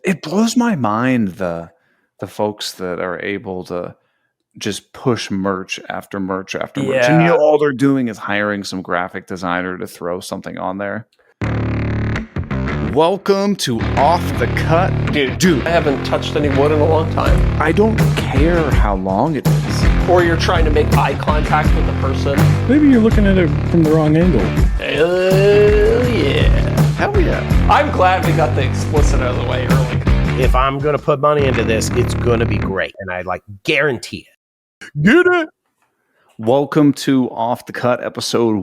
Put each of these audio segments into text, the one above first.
It blows my mind the folks that are able to just push merch after merch after merch. And Yeah. all they're doing is hiring some graphic designer to throw something on there. Welcome to Off the Cut. Dude, I haven't touched any wood in a long time. I don't care how long it is. Or you're trying to make eye contact with the person. Maybe you're looking at it from the wrong angle. Hell yeah. Hell yeah. I'm glad we got the explicit out of the way early. If I'm going to put money into this, it's going to be great. And I guarantee it. Get it? Welcome to Off the Cut episode I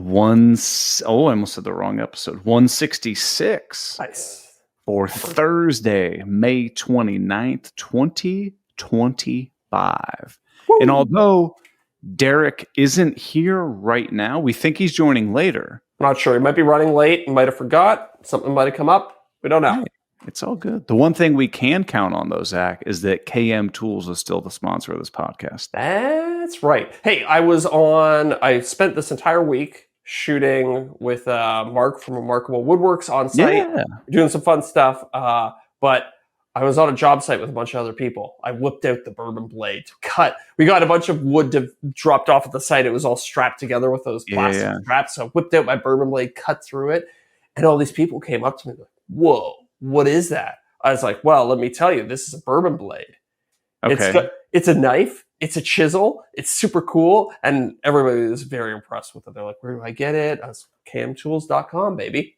almost said the wrong episode. 166. Nice. For Thursday, May 29th, 2025. Woo. And although Deric isn't here right now, we think he's joining later. I'm not sure. He might be running late. He might have forgot. Something might have come up. We don't know. Hey, it's all good. The one thing we can count on, though, Zach, is that KM Tools is still the sponsor of this podcast. That's right. Hey, I spent this entire week shooting with Mark from Remarkable Woodworks on site, doing some fun stuff. But I was on a job site with a bunch of other people. I whipped out the bourbon blade to cut. We got a bunch of wood dropped off at the site. It was all strapped together with those plastic straps. So I whipped out my bourbon blade, cut through it. And all these people came up to me like, whoa, what is that? I was like, well, let me tell you, this is a bourbon blade. Okay. It's a knife. It's a chisel. It's super cool. And everybody was very impressed with it. They're like, where do I get it? I was camtools.com, baby.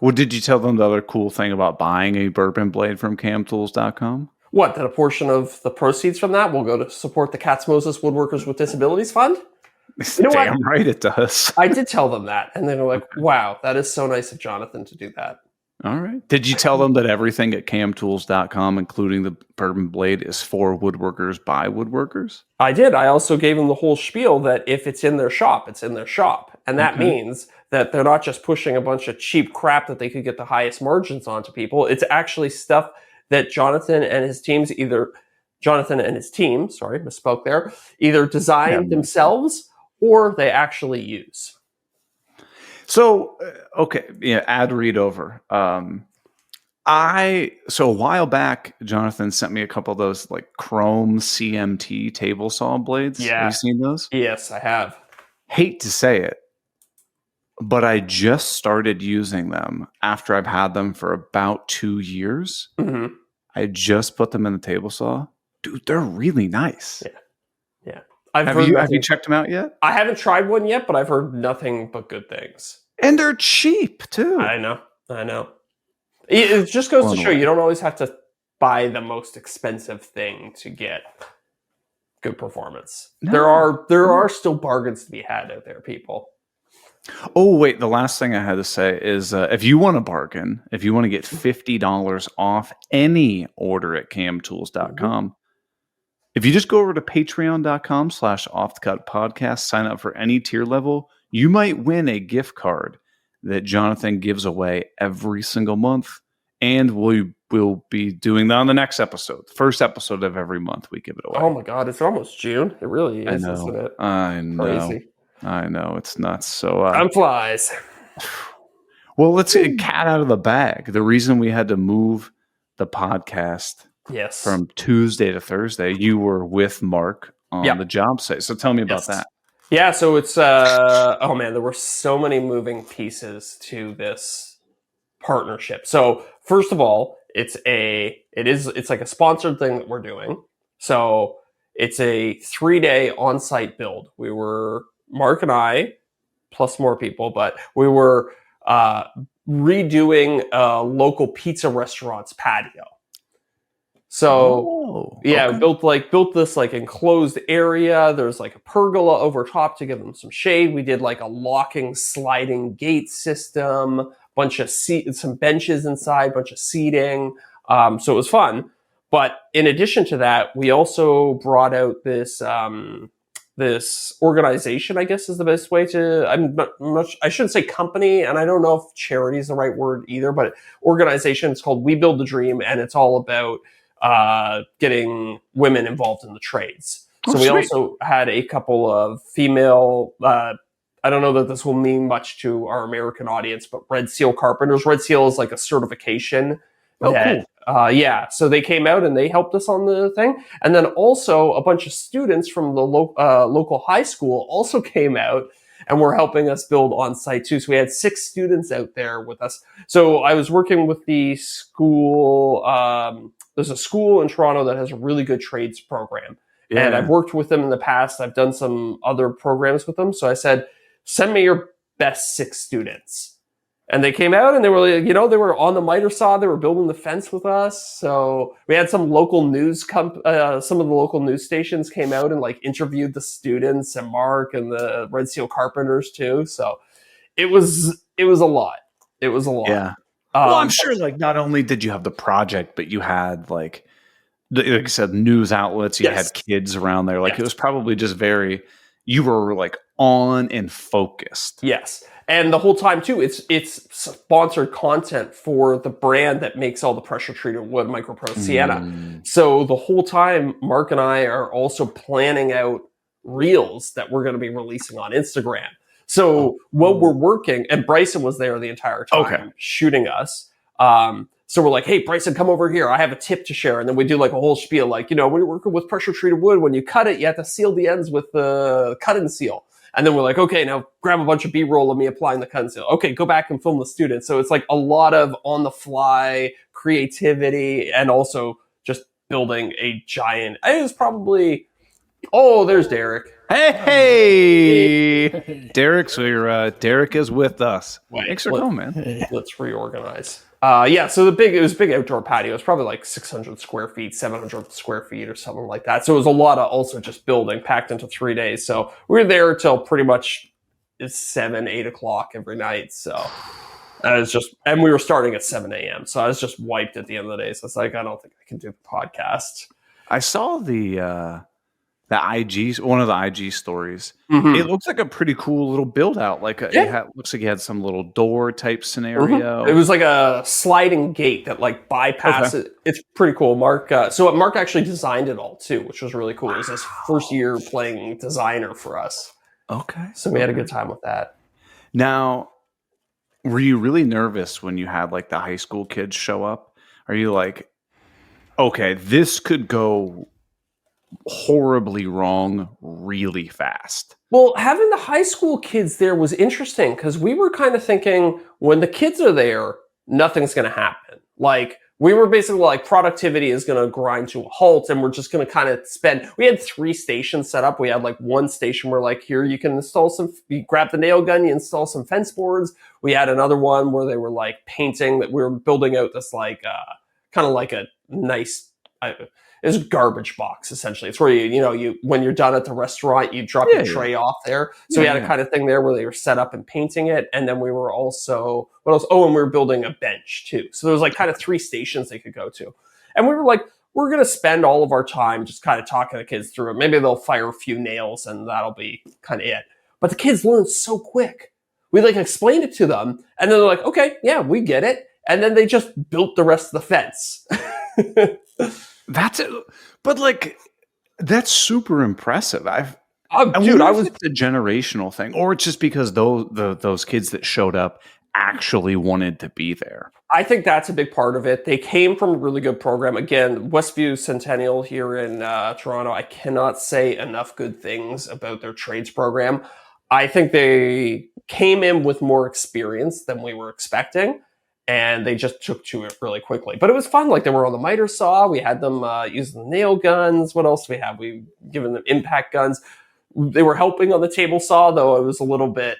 Well, did you tell them the other cool thing about buying a bourbon blade from camtools.com? What, that a portion of the proceeds from that will go to support the Katz Moses Woodworkers with Disabilities Fund? You know damn what? Right it does. I did tell them that. And they were like, wow, that is so nice of Jonathan to do that. All right. Did you tell them that everything at camtools.com, including the bourbon blade, is for woodworkers by woodworkers? I did. I also gave them the whole spiel that if it's in their shop, it's in their shop. And that means that they're not just pushing a bunch of cheap crap that they could get the highest margins onto people. It's actually stuff that Jonathan and his team, misspoke there, either designed themselves or they actually use. So, ad read over. So a while back, Jonathan sent me a couple of those like chrome CMT table saw blades. Yeah. Have you seen those? Yes, I have. Hate to say it, but I just started using them after I've had them for about 2 years. Mm-hmm. I just put them in the table saw. Dude, they're really nice. Yeah. Have you checked them out yet? I haven't tried one yet, but I've heard nothing but good things. And they're cheap too. I know. It just goes to show you don't always have to buy the most expensive thing to get good performance. No. There are still bargains to be had out there, people. Oh, wait. The last thing I had to say is if you want to bargain, if you want to get $50 off any order at camtools.com, if you just go over to patreon.com/offthecutpodcast, sign up for any tier level, you might win a gift card that Jonathan gives away every single month. And we will be doing that on the next episode. The first episode of every month, we give it away. Oh my God, it's almost June. It really is, isn't it? I know. Crazy. I know. It's nuts. So time flies. Well, let's get a cat out of the bag. The reason we had to move the podcast from Tuesday to Thursday, you were with Mark on the job site. So tell me about that. Yeah, so it's there were so many moving pieces to this partnership. So first of all, it's like a sponsored thing that we're doing. So it's a 3-day on-site build. We were Mark and I, plus more people, but we were redoing a local pizza restaurant's patio. So we built this like enclosed area. There's like a pergola over top to give them some shade. We did like a locking sliding gate system, some benches inside, bunch of seating. So it was fun. But in addition to that, we also brought out this this organization, I guess is the best way to, I shouldn't say company, and I don't know if charity is the right word either, but organization. It's called We Build the Dream, and it's all about getting women involved in the trades. So we also had a couple of female, I don't know that this will mean much to our American audience, but Red Seal carpenters. Red Seal is like a certification that Yeah, so they came out and they helped us on the thing. And then also a bunch of students from the local high school also came out and were helping us build on site too. So we had 6 students out there with us. So I was working with the school. There's a school in Toronto that has a really good trades program. Yeah. And I've worked with them in the past. I've done some other programs with them. So I said, send me your best 6 students. And they came out and they were, they were on the miter saw. They were building the fence with us. So we had some local news, some of the local news stations came out and like interviewed the students and Mark and the Red Seal Carpenters too. So it was a lot. It was a lot. Yeah. Well, I'm sure like not only did you have the project, but you had like I said, news outlets. You had kids around there. Like it was probably just you were like on and focused. Yes. And the whole time too, it's sponsored content for the brand that makes all the pressure treated wood, MicroPro Sienna. So the whole time, Mark and I are also planning out reels that we're going to be releasing on Instagram. So while we're working, and Bryson was there the entire time shooting us. So we're like, hey, Bryson, come over here. I have a tip to share. And then we do like a whole spiel, like, when you're working with pressure treated wood, when you cut it, you have to seal the ends with the cut and seal. And then we're like, okay, now grab a bunch of B-roll of me applying the cut and seal. Okay, go back and film the students. So it's like a lot of on-the-fly creativity and also just building a giant. It was probably, there's Deric. Hey, Deric's here. Deric is with us. Thanks for coming, man. Let's reorganize. So it was a big outdoor patio. It was probably like 600 square feet, 700 square feet or something like that. So it was a lot of also just building packed into 3 days. So we were there till pretty much 7, 8 o'clock every night. So and we were starting at 7 a.m. So I was just wiped at the end of the day. So it's like, I don't think I can do the podcast. I saw the IG, one of the IG stories. Mm-hmm. It looks like a pretty cool little build out. Like it looks like you had some little door type scenario. Mm-hmm. It was like a sliding gate that like bypasses. It's pretty cool. Mark actually designed it all too, which was really cool. Wow. It was his first year playing designer for us. Okay. So we had a good time with that. Now, were you really nervous when you had like the high school kids show up? Are you like, okay, this could go horribly wrong really fast? Well, having the high school kids there was interesting because we were kind of thinking when the kids are there, nothing's going to happen. Like we were basically like productivity is going to grind to a halt and we're just going to kind of we had 3 stations set up. We had like one station where like here you can you grab the nail gun, you install some fence boards. We had another one where they were like painting that we were building out this like kind of like a nice it's a garbage box, essentially. It's where you when you're done at the restaurant, you drop your tray off there. So we had a kind of thing there where they were set up and painting it. And then we were also, what else? And we were building a bench too. So there was like kind of 3 stations they could go to. And we were like, we're going to spend all of our time just kind of talking to the kids through it. Maybe they'll fire a few nails and that'll be kind of it. But the kids learned so quick. We like explained it to them. And then they're like, okay, yeah, we get it. And then they just built the rest of the fence. That's it. But like, that's super impressive. I was a generational thing, or it's just because those kids that showed up actually wanted to be there. I think that's a big part of it. They came from a really good program. Again, Westview Centennial here in Toronto. I cannot say enough good things about their trades program. I think they came in with more experience than we were expecting. And they just took to it really quickly. But it was fun. Like they were on the miter saw. We had them using the nail guns. What else do we have? We given them impact guns. They were helping on the table saw, though it was a little bit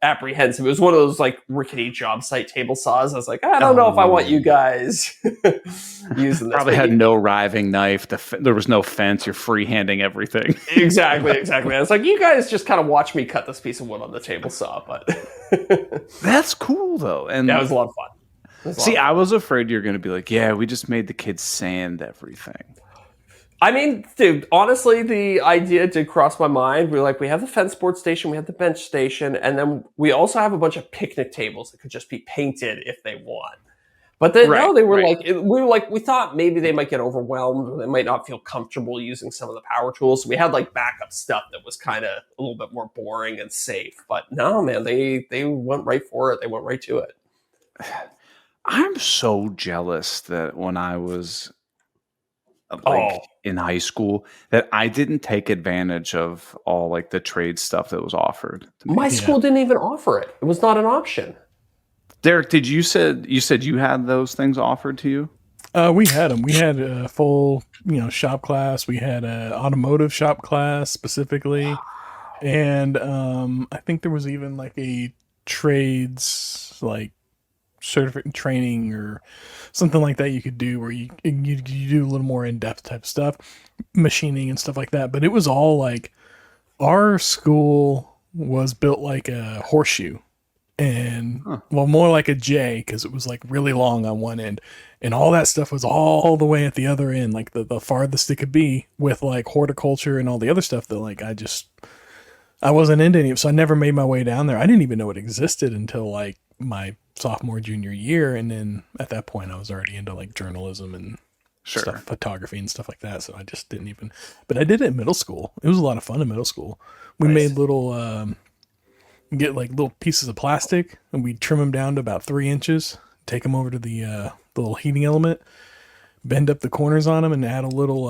apprehensive. It was one of those like rickety job site table saws. I was like, I don't know if I want you guys using this. Probably had no riving knife. There was no fence. You're freehanding everything. Exactly. I was like, you guys just kind of watch me cut this piece of wood on the table saw. But that's cool though. And yeah, it was a lot of fun. See, I was afraid you're going to be like, yeah, we just made the kids sand everything. I mean, dude, honestly, the idea did cross my mind. We have the fence board station, we have the bench station, and then we also have a bunch of picnic tables that could just be painted if they want. But then, we thought maybe they might get overwhelmed or they might not feel comfortable using some of the power tools. So we had like backup stuff that was kind of a little bit more boring and safe. But no, man, they went right for it. They went right to it. I'm so jealous that when I was Oh. in high school that I didn't take advantage of all like the trade stuff that was offered to me. My school didn't even offer it. It was not an option. Derek, did you said you had those things offered to you? We had them. We had a full, shop class. We had a automotive shop class specifically, and I think there was even like a trades like certificate training or something like that you could do where you do a little more in-depth type stuff, machining and stuff like that. But it was all like our school was built like a horseshoe. And well, more like a J, because it was like really long on one end, and all that stuff was all the way at the other end, like the farthest it could be, with like horticulture and all the other stuff that like I wasn't into any of. So I never made my way down there. I didn't even know it existed until like my sophomore junior year, and then at that point I was already into like journalism and stuff, photography and stuff like that. So I just didn't even. But I did it in middle school. It was a lot of fun in middle school. We made little. Get like little pieces of plastic and we'd trim them down to about 3 inches, take them over to the little heating element, bend up the corners on them and add a little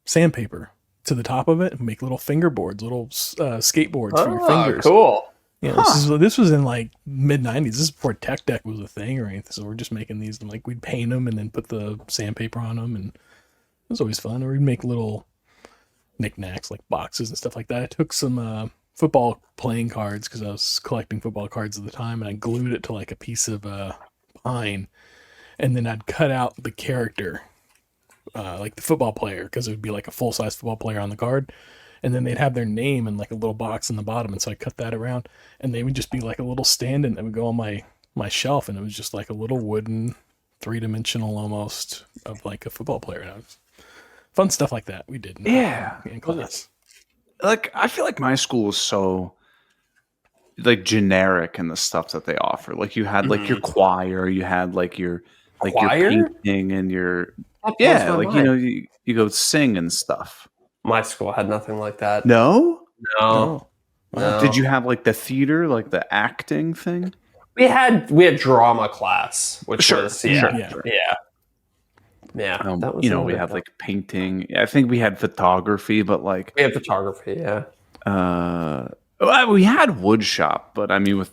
sandpaper to the top of it and make little fingerboards, little skateboards for your fingers. Cool. Yeah, this was in like mid 90s. This is before tech deck was a thing or anything. So we're just making these, and like we'd paint them and then put the sandpaper on them, and it was always fun. Or we'd make little knickknacks like boxes and stuff like that. I took some football playing cards because I was collecting football cards at the time, and I glued it to like a piece of pine, and then I'd cut out the character, like the football player, because it would be like a full-size football player on the card, and then they'd have their name in like a little box in the bottom, and so I cut that around, and they would just be like a little stand-in that would go on my shelf, and it was just like a little wooden, 3-dimensional almost of like a football player. And it was fun stuff like that we did in class. Like I feel like my school was so like generic in the stuff that they offer. Like you had like your choir, you had like your painting and your like you go sing and stuff. My school had nothing like that. No. No. Did you have like the theater, like the acting thing? We had drama class, which was yeah. That was we had like painting. I think we had photography, but like we had photography. Yeah. We had wood shop, but I mean,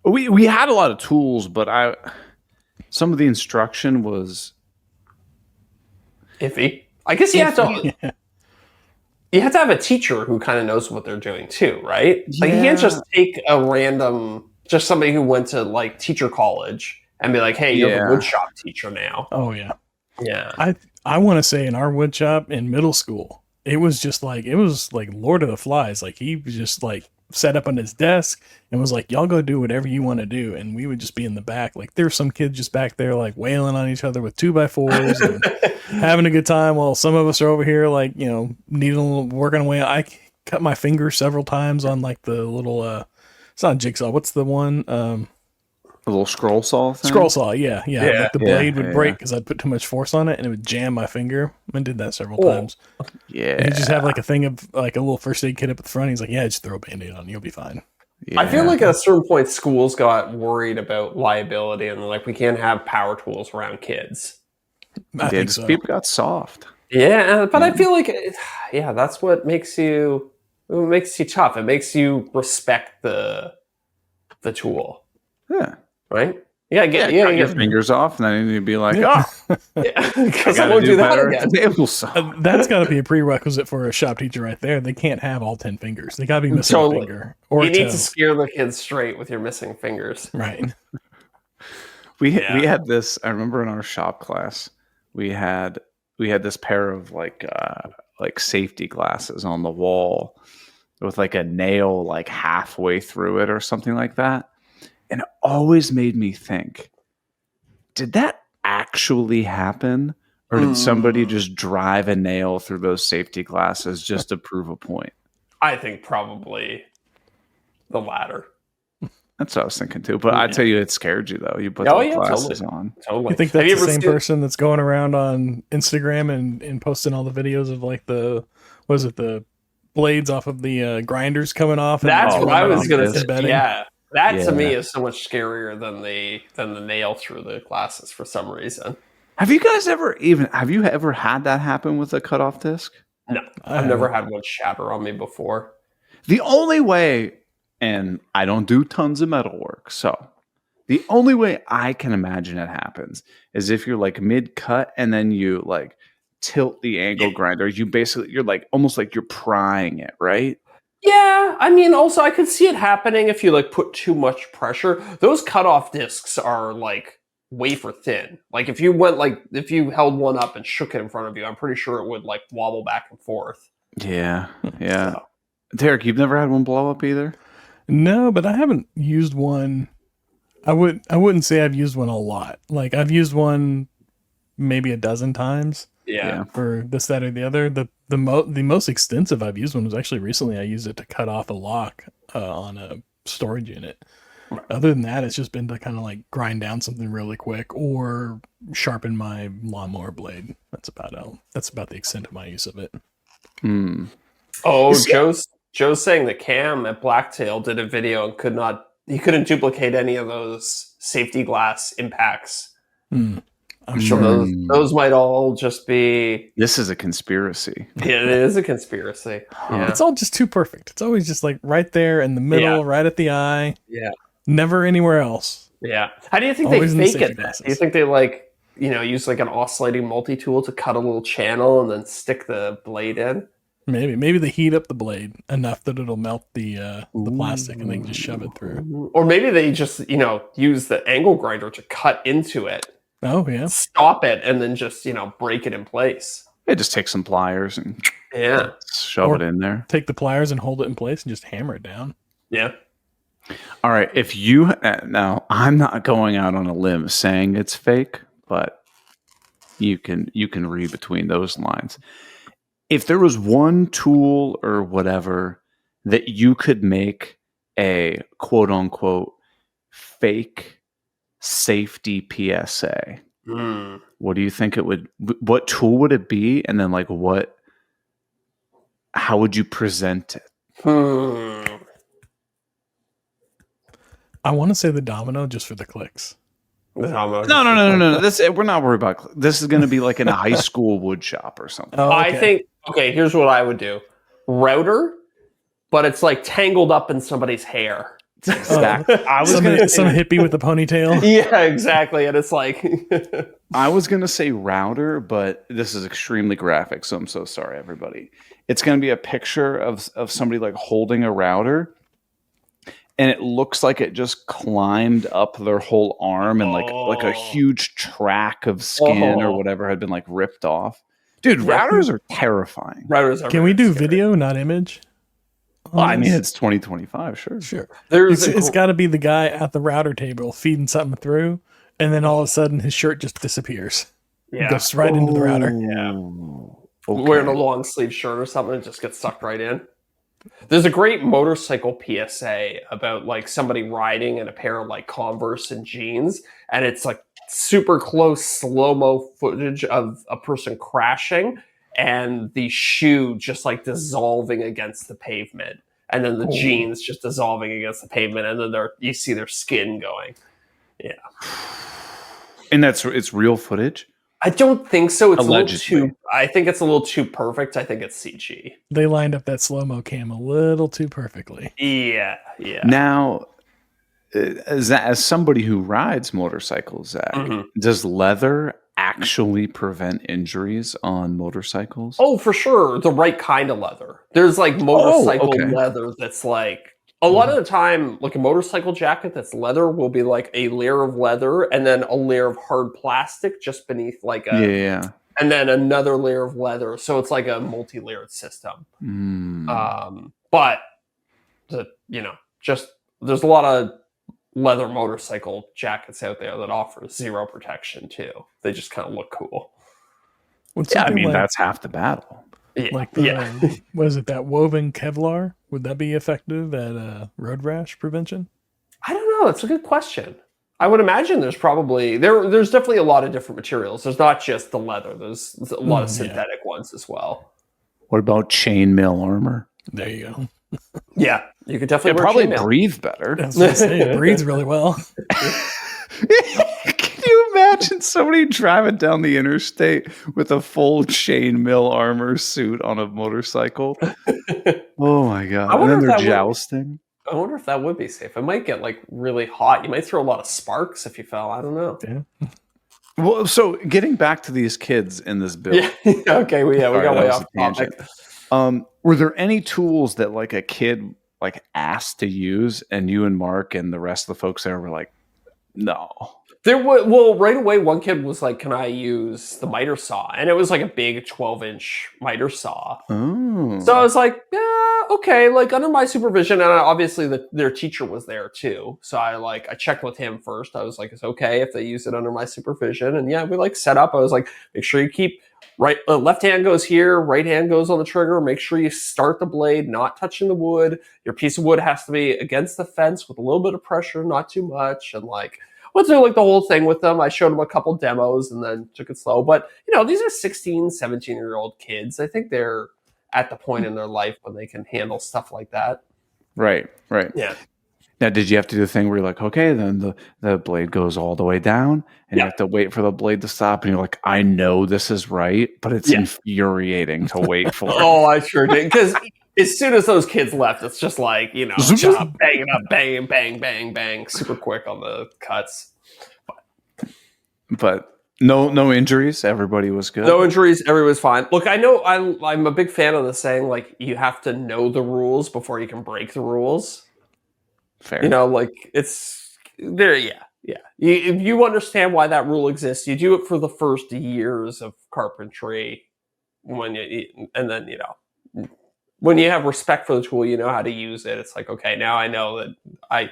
we had a lot of tools, but some of the instruction was iffy. I guess you have to have a teacher who kind of knows what they're doing too, right? Like you can't just take just somebody who went to like teacher college and be like, hey, you're the wood shop teacher now. Oh yeah. Yeah. I want to say in our wood shop in middle school, it was like Lord of the Flies. Like he was just like set up on his desk and was like, y'all go do whatever you want to do. And we would just be in the back. Like there were some kids just back there like wailing on each other with 2x4s and having a good time while some of us are over here like, working away. I cut my finger several times on like the little, it's not a jigsaw. What's the one? A little scroll saw thing? Scroll saw, yeah. Like the blade would break because I'd put too much force on it and it would jam my finger. I did that several times. Yeah. And you just have like a thing of like a little first aid kit up at the front. He's like, yeah, just throw a Band-Aid on. You'll be fine. Yeah. I feel like at a certain point, schools got worried about liability and they're like, we can't have power tools around kids. I think so. People got soft. Yeah, but I feel like, that's what makes you tough. It makes you respect the tool. Yeah. Right? Cut your fingers off, and then you'd be like, because I won't do that again. That's got to be a prerequisite for a shop teacher right there. They can't have all 10 fingers. They got to be missing a finger. Or you need to scare the kids straight with your missing fingers. Right. We had this, I remember in our shop class, we had this pair of like safety glasses on the wall with like a nail like halfway through it or something like that. And it always made me think, did that actually happen? Or did somebody just drive a nail through those safety glasses just to prove a point? I think probably the latter. That's what I was thinking too. But I tell you, it scared you though. You put the glasses on. Totally. You think that's the same person that's going around on Instagram and posting all the videos of like the blades off of the grinders coming off? That's what I was going to say. Yeah. That to Yeah. me is so much scarier than the nail through the glasses for some reason. Have you guys ever had that happen with a cutoff disc? No, I've never had one shatter on me before. The only way, and I don't do tons of metal work, so the only way I can imagine it happens is if you're like mid cut and then you like tilt the angle grinder. You're like almost like you're prying it, right? Yeah, I mean, also I could see it happening if you like put too much pressure. Those cutoff discs are like wafer thin. Like if you held one up and shook it in front of you, I'm pretty sure it would like wobble back and forth. Yeah. So. Deric, you've never had one blow up either? No, but I haven't used one. I wouldn't say I've used one a lot. Like I've used one maybe a dozen times. Yeah. For this, that, or the other. The most extensive I've used one was actually recently. I used it to cut off a lock on a storage unit. Other than that, it's just been to kind of like grind down something really quick or sharpen my lawnmower blade. That's about the extent of my use of it. Oh, Joe's saying that Cam at Blacktail did a video and he couldn't duplicate any of those safety glass impacts. I'm So sure those might all just be. This is a conspiracy. Yeah, it is a conspiracy. Yeah. it's all just too perfect. It's always just like right there in the middle, right at the eye. Yeah. Never anywhere else. Yeah. How do you think Always in they the fake safety it? glasses. Do you think they use like an oscillating multi-tool to cut a little channel and then stick the blade in? Maybe they heat up the blade enough that it'll melt the plastic and they can just shove it through. Or maybe they just, use the angle grinder to cut into it, Oh yeah. stop it, and then just, break it in place. Yeah, just take some pliers and Yeah. shove Or- it in there. Take the pliers and hold it in place and just hammer it down. Yeah. All right. If you now, I'm not going out on a limb saying it's fake, but you can read between those lines. If there was one tool or whatever that you could make a quote unquote fake safety PSA, what do you think it would? What tool would it be? And then like how would you present it? I want to say the domino just for the clicks. No. We're not worried about. This is going to be like in a high school wood shop or something. Oh, I think, here's what I would do. Router, but it's like tangled up in somebody's hair. Exactly. I was some hippie with a ponytail. Yeah, exactly. And it's like... I was going to say router, but this is extremely graphic, so I'm so sorry, everybody. It's going to be a picture of somebody like holding a router, and it looks like it just climbed up their whole arm and like a huge track of skin or whatever had been like ripped off. Dude, routers are terrifying. Routers are Can we do scary. video, not image? Well, I mean, it's 2025, sure. Sure. There's It's got to be the guy at the router table feeding something through, and then all of a sudden his shirt just disappears. Yeah. Goes right into the router. Wearing a long sleeve shirt or something, it just gets sucked right in. There's a great motorcycle PSA about like somebody riding in a pair of like Converse and jeans, and it's like super close slow-mo footage of a person crashing and the shoe just like dissolving against the pavement, and then the jeans just dissolving against the pavement, and then you see their skin going. Yeah. And it's real footage? I don't think so. It's Allegedly. I think it's a little too perfect. I think it's CG. They lined up that slow-mo cam a little too perfectly. Yeah. Now, as somebody who rides motorcycles, Zach, does leather actually prevent injuries on motorcycles? Oh, for sure. The right kind of leather. There's like motorcycle leather that's like, a lot of the time, like a motorcycle jacket that's leather will be like a layer of leather and then a layer of hard plastic just beneath like Yeah. and then another layer of leather. So it's like a multi-layered system. But there's a lot of leather motorcycle jackets out there that offer zero protection too. They just kind of look cool. That's half the battle. Like what is it, that woven Kevlar? Would that be effective at road rash prevention? I don't know. That's a good question. I would imagine there's probably there's definitely a lot of different materials. There's not just the leather. There's a lot of synthetic ones as well. What about chainmail armor? There you go. Yeah, you could definitely It wear probably chainmail. breathe better. I was gonna say, it breathes really well. Can you imagine somebody driving down the interstate with a full chainmail armor suit on a motorcycle? Oh my god! I And wonder then if they're that would. jousting. I wonder if that would be safe. It might get like really hot. You might throw a lot of sparks if you fell. I don't know. Yeah. Well, so getting back to these kids in this build. Yeah. Okay. We Sorry, got that way was off a tangent. topic. Were there any tools that like a kid like asked to use, and you and Mark and the rest of the folks there were like, no? There was, well, right away, one kid was like, "Can I use the miter saw?" And it was like a big 12-inch miter saw. Oh, So I was like, "Yeah, okay." Like under my supervision, and obviously their teacher was there too. So I checked with him first. I was like, "It's okay if they use it under my supervision." And yeah, we like set up. I was like, "Make sure you keep left hand goes here, right hand goes on the trigger. Make sure you start the blade not touching the wood. Your piece of wood has to be against the fence with a little bit of pressure, not too much." And like went through like the whole thing with them. I showed them a couple demos and then took it slow. But these are 16, 17-year-old kids. I think they're at the point in their life when they can handle stuff like that. right. Yeah. Now, did you have to do the thing where you're like, okay, then the blade goes all the way down, and you have to wait for the blade to stop, and you're like, I know this is right, but it's infuriating to wait for. Oh, I sure did. Because as soon as those kids left, it's just like, just banging up, bang, bang, bang, bang, super quick on the cuts. But no injuries. Everybody was good. No injuries. Everyone's fine. Look, I know I'm a big fan of the saying, like, you have to know the rules before you can break the rules. Fair. Like it's there. Yeah. If you understand why that rule exists, you do it for the first years of carpentry. And then when you have respect for the tool, you know how to use it. It's like, okay, now I know that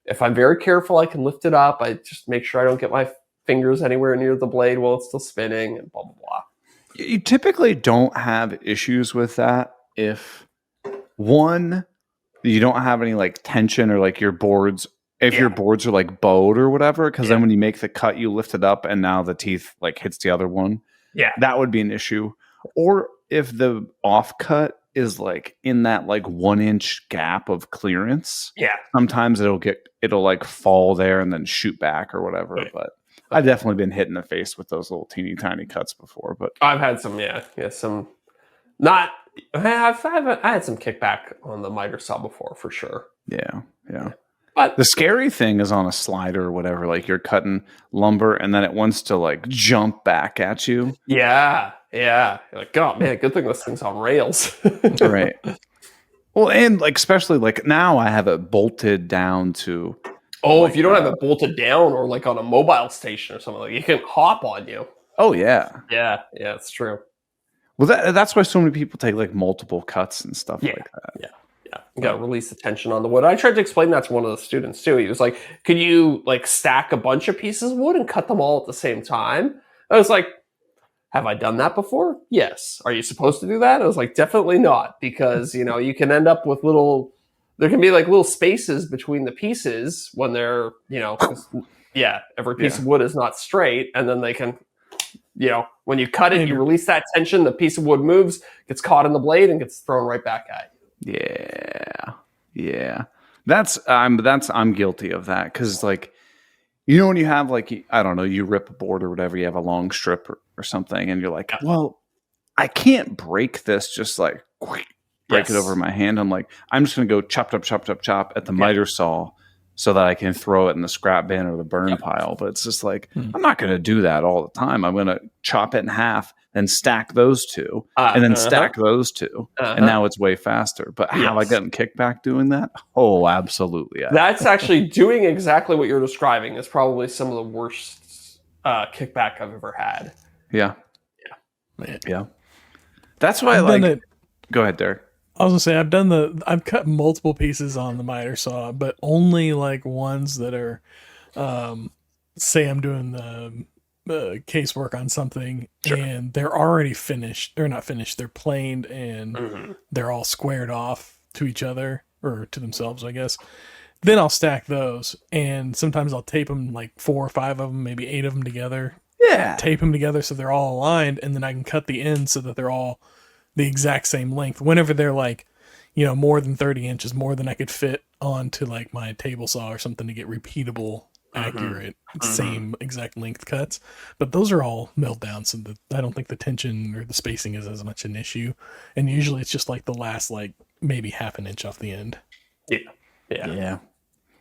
if I'm very careful, I can lift it up. I just make sure I don't get my fingers anywhere near the blade while it's still spinning, and blah blah blah. You typically don't have issues with that if one, you don't have any like tension or like your boards. If your boards are like bowed or whatever, because then when you make the cut, you lift it up and now the teeth like hits the other one. Yeah, that would be an issue. Or if the off cut is like in that like 1 inch gap of clearance. Yeah, sometimes it'll like fall there and then shoot back or whatever. Right. But I've definitely been hit in the face with those little teeny tiny cuts before. But I've had some, some not. I had some kickback on the miter saw before for sure. Yeah. But the scary thing is on a slider or whatever, like you're cutting lumber and then it wants to like jump back at you. Yeah. You're like, oh man, good thing this thing's on rails. Right. Well, and like especially like now I have it bolted down to. Oh, like, if you don't have it bolted down or like on a mobile station or something, like it can hop on you. Oh yeah. Yeah, it's true. Well, that's why so many people take like multiple cuts and stuff like that. Yeah. You got to release the tension on the wood. I tried to explain that to one of the students too. He was like, could you like stack a bunch of pieces of wood and cut them all at the same time? I was like, have I done that before? Yes. Are you supposed to do that? I was like, definitely not, because you can end up with there can be like little spaces between the pieces when they're, every piece of wood is not straight, and then they can, when you cut it, you release that tension, the piece of wood moves, gets caught in the blade, and gets thrown right back at you. Yeah. I'm guilty of that because like, when you have like, I don't know, you rip a board or whatever, you have a long strip or something, and you're like, well, I can't break this just like break it over my hand. I'm like, I'm just going to go chop at the miter saw so that I can throw it in the scrap bin or the burn pile. But it's just like, I'm not going to do that all the time. I'm going to chop it in half and stack those two and then stack those two. And now it's way faster. But have I gotten kickback doing that? Oh, absolutely. That's actually doing exactly what you're describing is probably some of the worst kickback I've ever had. Yeah. That's why go ahead, Deric. I was gonna say I've cut multiple pieces on the miter saw, but only like ones that are, say I'm doing the casework on something and they're already finished. They're not finished. They're planed and they're all squared off to each other or to themselves, I guess. Then I'll stack those, and sometimes I'll tape them like 4 or 5 of them, maybe 8 of them together. Yeah, tape them together so they're all aligned, and then I can cut the ends so that they're all the exact same length. Whenever they're like, more than 30 inches, more than I could fit onto like my table saw or something to get repeatable, accurate, same exact length cuts. But those are all milled down, so I don't think the tension or the spacing is as much an issue. And usually it's just like the last like maybe half an inch off the end. Yeah.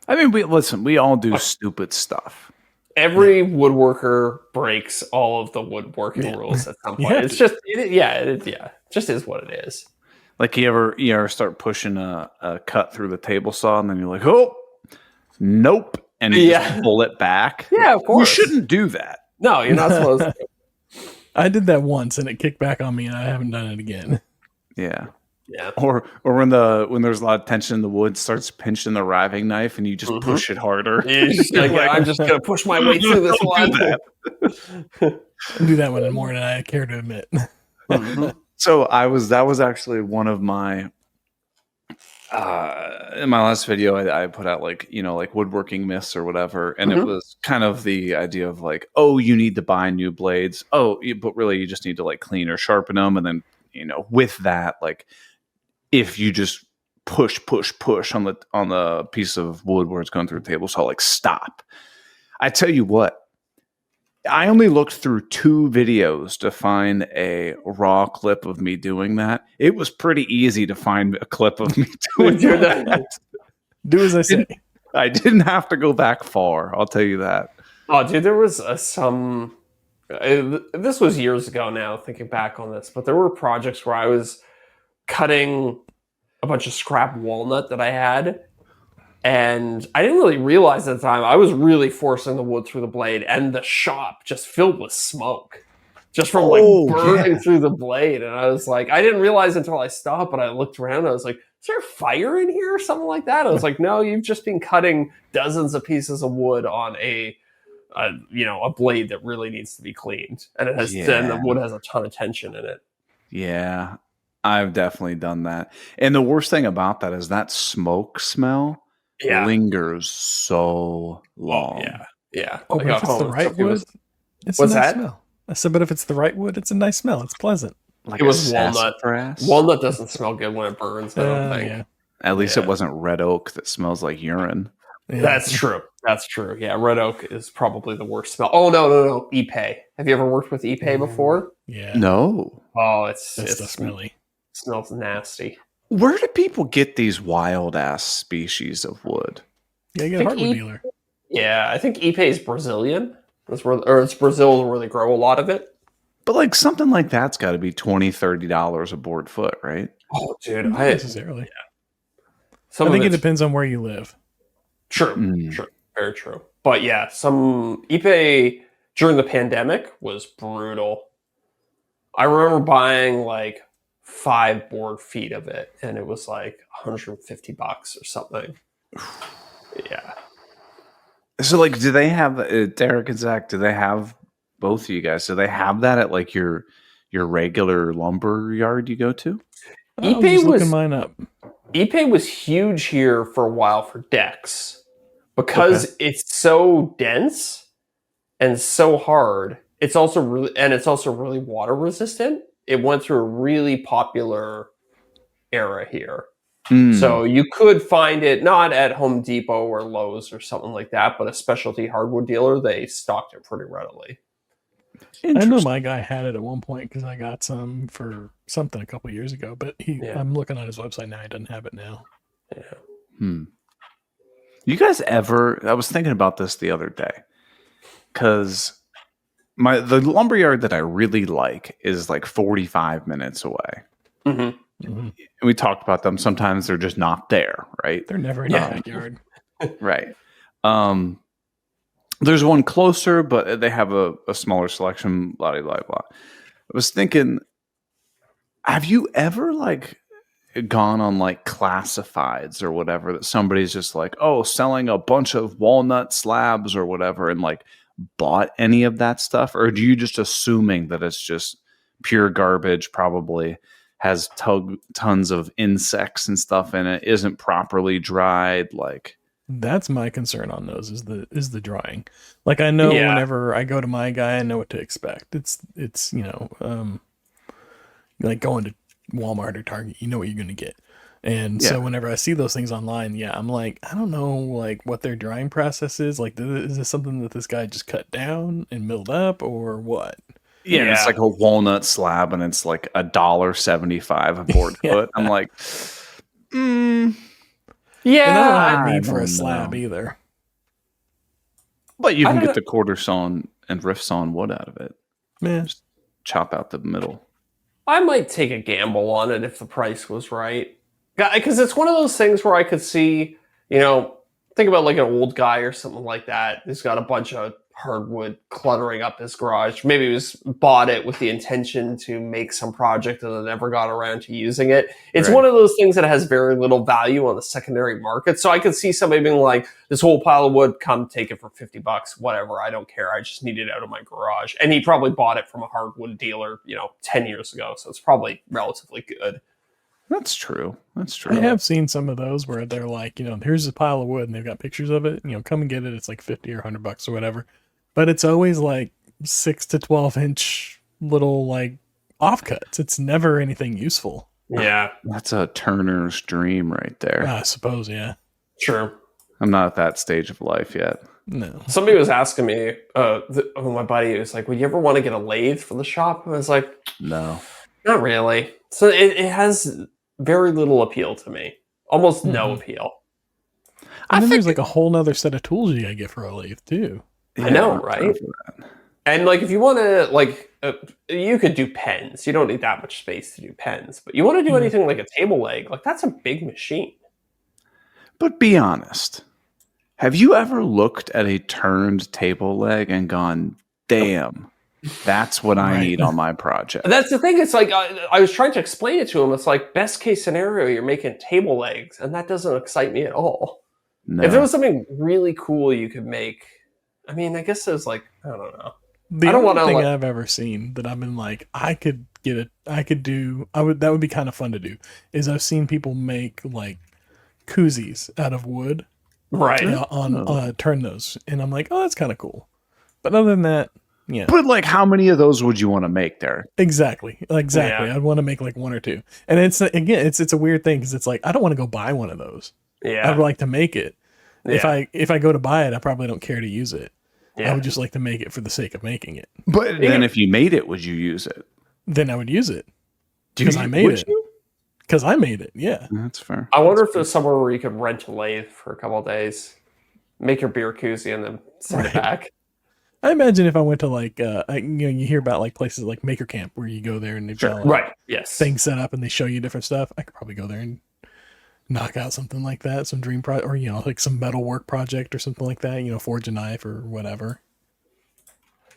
I mean, we all do stupid stuff. Every woodworker breaks all of the woodworking rules at some point. It's just, it just is what it is. Like you ever start pushing a cut through the table saw, and then you're like, oh, nope, and you just pull it back. Yeah, of course. You shouldn't do that. No, you're not supposed to. I did that once, and it kicked back on me, and I haven't done it again. Yeah. Yeah. Or when there's a lot of tension in the wood, starts pinching the riving knife, and you just push it harder. I'm just gonna push my way through this one. I do that one more than I care to admit. So that was actually one of my in my last video I put out like woodworking myths or whatever, and it was kind of the idea of like, oh, you need to buy new blades, but really you just need to like clean or sharpen them, and then with that, like if you just push on the piece of wood where it's going through the table saw, like stop. I tell you what, I only looked through 2 videos to find a raw clip of me doing that. It was pretty easy to find a clip of me doing that. Do as I say. I didn't have to go back far, I'll tell you that. Oh, dude, there was this was years ago now, thinking back on this, but there were projects where I was cutting a bunch of scrap walnut that I had, and I didn't really realize at the time I was really forcing the wood through the blade, and the shop just filled with smoke just from burning through the blade. And I was like, I didn't realize until I stopped, but I looked around and I was like, is there a fire in here or something like that? I was like, no, you've just been cutting dozens of pieces of wood on a blade that really needs to be cleaned, and and the wood has a ton of tension in it. Yeah, I've definitely done that. And the worst thing about that is that smoke smell lingers so long. Yeah. Oh, but if it's the right wood, it's a nice smell. I said, but if it's the right wood, it's a nice smell. It's pleasant. Like it was walnut. Walnut doesn't smell good when it burns, I don't think. Yeah. At least it wasn't red oak that smells like urine. Yeah. That's true. Yeah, red oak is probably the worst smell. Oh, no. Ipe. Have you ever worked with Ipe before? Yeah. No. Oh, it's smelly. Smells nasty. Where do people get these wild ass species of wood? Yeah, you get a hardwood dealer. Yeah, I think Ipe is Brazilian. It's Brazil where they grow a lot of it. But like something like that's got to be $20-$30 a board foot, right? Oh, dude, not necessarily. Yeah. I think it depends on where you live. True, very true. But yeah, some Ipe during the pandemic was brutal. I remember buying like 5 board feet of it, and it was like $150 or something. Yeah. So like, do they have Deric and Zach? Do they have both of you guys? Do they have that at like your regular lumber yard you go to? Ipe was looking mine up. Ipe was huge here for a while for decks because it's so dense and so hard. It's also really water resistant. It went through a really popular era here. So you could find it not at Home Depot or Lowe's or something like that, but a specialty hardwood dealer, they stocked it pretty readily. I know my guy had it at one point because I got some for something a couple years ago, but I'm looking on his website now. He doesn't have it now. Yeah. You guys ever? I was thinking about this the other day because the lumberyard that I really like is like 45 minutes away. Mm-hmm. And we talked about them. Sometimes they're just not there, right? They're never in the backyard. Right. There's one closer, but they have a smaller selection, blah, blah, blah, blah. I was thinking, have you ever like gone on like classifieds or whatever that somebody's just like, oh, selling a bunch of walnut slabs or whatever, and like bought any of that stuff? Or do you just assuming that it's just pure garbage, probably has tons of insects and stuff in it, isn't properly dried? Like, that's my concern on those is the drying. Like I know whenever I go to my guy, I know what to expect. It's like going to Walmart or Target, you know what you're going to get. And so whenever I see those things online, I'm like, I don't know, like what their drying process is. Like, is this something that this guy just cut down and milled up, or what? Yeah, and it's like a walnut slab, and it's like $1.75 a board foot. I'm like, And I don't have need for a slab either. But you can get the quarter sawn and rift sawn wood out of it. Yeah. Just chop out the middle. I might take a gamble on it if the price was right. Because it's one of those things where I could see, think about like an old guy or something like that who's got a bunch of hardwood cluttering up his garage. Maybe he bought it with the intention to make some project and then never got around to using it. It's one of those things that has very little value on the secondary market. So I could see somebody being like, this whole pile of wood, come take it for $50, whatever. I don't care. I just need it out of my garage. And he probably bought it from a hardwood dealer, 10 years ago. So it's probably relatively good. That's true. I have seen some of those where they're like, here's a pile of wood and they've got pictures of it. Come and get it. It's like 50 or $100 or whatever. But it's always like 6 to 12 inch little like offcuts. It's never anything useful. Yeah. That's a Turner's dream right there. I suppose, yeah. Sure. I'm not at that stage of life yet. No. Somebody was asking me, my buddy was like, would you ever want to get a lathe for the shop? I was like, no. Not really. So it has very little appeal to me. Almost no appeal. And then there's like a whole nother set of tools you gotta get for a lathe too. I know, right? And like, if you want to, you could do pens. You don't need that much space to do pens. But you want to do anything like a table leg, like that's a big machine. But be honest. Have you ever looked at a turned table leg and gone, damn, that's what I need on my project? That's the thing. It's like, I was trying to explain it to him. It's like, best case scenario, you're making table legs, and that doesn't excite me at all. No. If there was something really cool you could make, I mean, I guess there's like, I don't know. The only thing I've ever seen that I've been like, that would be kind of fun to do, is I've seen people make like koozies out of wood. Right. Turn those. And I'm like, oh, that's kind of cool. But other than that, yeah. But like, how many of those would you want to make there? Exactly. Yeah. I'd want to make like one or two. And it's a weird thing because it's like, I don't want to go buy one of those. Yeah. I'd like to make it. Yeah. If I go to buy it, I probably don't care to use it. Yeah. I would just like to make it for the sake of making it. But then if you made it, would you use it? Then I would use it. Because I made it. Because I made it, yeah. That's fair. I wonder if there's somewhere where you could rent a lathe for a couple of days, make your beer koozie, and then send it back. I imagine if I went to like, you hear about like places like Maker Camp where you go there and they've got like things set up and they show you different stuff. I could probably go there and knock out something like that, some dream project, or like some metalwork project or something like that. Forge a knife or whatever.